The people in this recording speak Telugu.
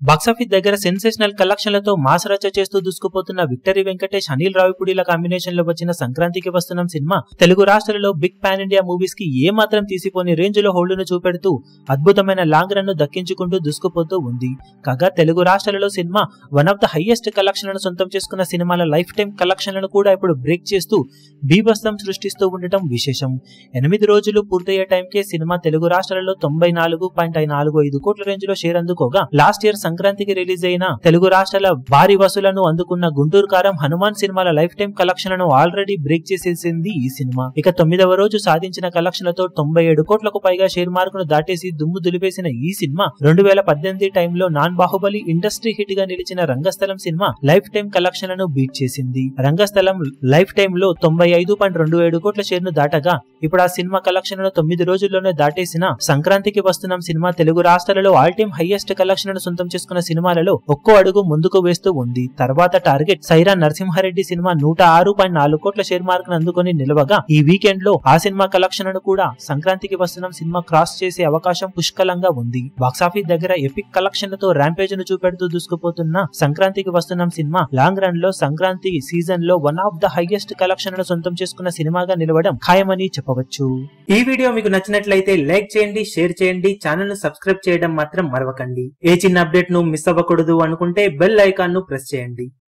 బాక్సాఫీస్ దగ్గర సెన్సేషనల్ కలెక్షన్లతో మాస్ రచ్చ చేస్తూ దూసుకుపోతున్న విక్టరీ వెంకటేష్, అనిల్ రావిపూడిల కాంబినేషన్ లో వచ్చిన సంక్రాంతికి వస్తున్నాం సినిమా తెలుగు రాష్ట్రాలలో బిగ్ పాన్ ఇండియా మూవీస్ కి ఏ మాత్రం తీసిపోని రేంజ్ లో హోల్డ్ ను చూపెడుతూ అద్భుతమైన లాంగ్ రన్ ను దక్కించుకుంటూ దూసుకుపోతూ ఉంది. కాగా తెలుగు రాష్ట్రాలలో cinema one of the highest కలెక్షన్లను సొంతం చేసుకున్న సినిమాల లైఫ్ టైం కలెక్షన్లను కూడా ఇప్పుడు బ్రేక్ చేస్తూ బీభత్సం సృష్టిస్తూ ఉండటం విశేషం. 8 రోజులు పూర్తయ్యే టైంకే సినిమా తెలుగు రాష్ట్రాలలో 94.45 కోట్ల రేంజ్ లో షేర్ అందుకోగా, లాస్ట్ ఇయర్ సంక్రాంతికి రిలీజ్ అయిన తెలుగు రాష్ట్రాల భారీ వసూలను అందుకున్న గుంటూరు కారం, హనుమాన్ సినిమాల లైఫ్ టైం కలెక్షన్లను ఆల్రెడీ బ్రేక్ చేసేసింది ఈ సినిమా. ఇక 9వ రోజు సాధించిన కలెక్షన్లతో 97 కోట్లకు పైగా షేర్ మార్కును దాటేసి దుమ్ము దులిపేసిన ఈ సినిమా 2018 టైంలో నాన్ బాహుబలి ఇండస్ట్రీ హిట్ గా నిలిచిన రంగస్థలం సినిమా లైఫ్ టైం కలెక్షన్లను బీట్ చేసింది. రంగస్థలం లైఫ్ టైం లో 95.27 కోట్ల షేర్ ను దాటగా, ఇప్పుడు ఆ సినిమా కలెక్షన్లను 9 రోజుల్లోనే దాటేసిన సంక్రాంతికి వస్తున్నాం సినిమా తెలుగు రాష్ట్రాలలో ఆల్ టైమ్ హైయెస్ట్ కలెక్షన్లను సొంతం చేసుకున్న సినిమాలలో ఒక్కో అడుగు ముందుకు వేస్తూ ఉంది. తర్వాత టార్గెట్ సైరా నరసింహారెడ్డి సినిమా 106.4 కోట్ల షేర్ మార్క్ ను అందుకుని నిలవగా, ఈ వీకెండ్ లో ఆ సినిమా కలెక్షన్లను కూడా సంక్రాంతికి వస్తున్నాం సినిమా క్రాస్ చేసే అవకాశం పుష్కలంగా ఉంది. బాక్సాఫీస్ దగ్గర ఎపిక్ కలెక్షన్లతో ర్యాంపేజ్ ను చూపెడుతూ దూసుకుపోతున్న సంక్రాంతికి వస్తున్నాం సినిమా లాంగ్ రన్ లో సంక్రాంతి సీజన్ లో వన్ ఆఫ్ ద హైయెస్ట్ కలెక్షన్లను సొంతం చేసుకున్న సినిమాగా నిలవడం ఖాయమని చెప్పవచ్చు. ఈ వీడియో మీకు నచ్చినట్లయితే లైక్ చేయండి, షేర్ చేయండి, ఛానల్ ను సబ్స్క్రైబ్ చేయడం మాత్రం మరవకండి. ఏ చిన్న అప్డేట్ ను మిస్ అవ్వకూడదు అనుకుంటే బెల్ ఐకాన్ ను ప్రెస్ చేయండి.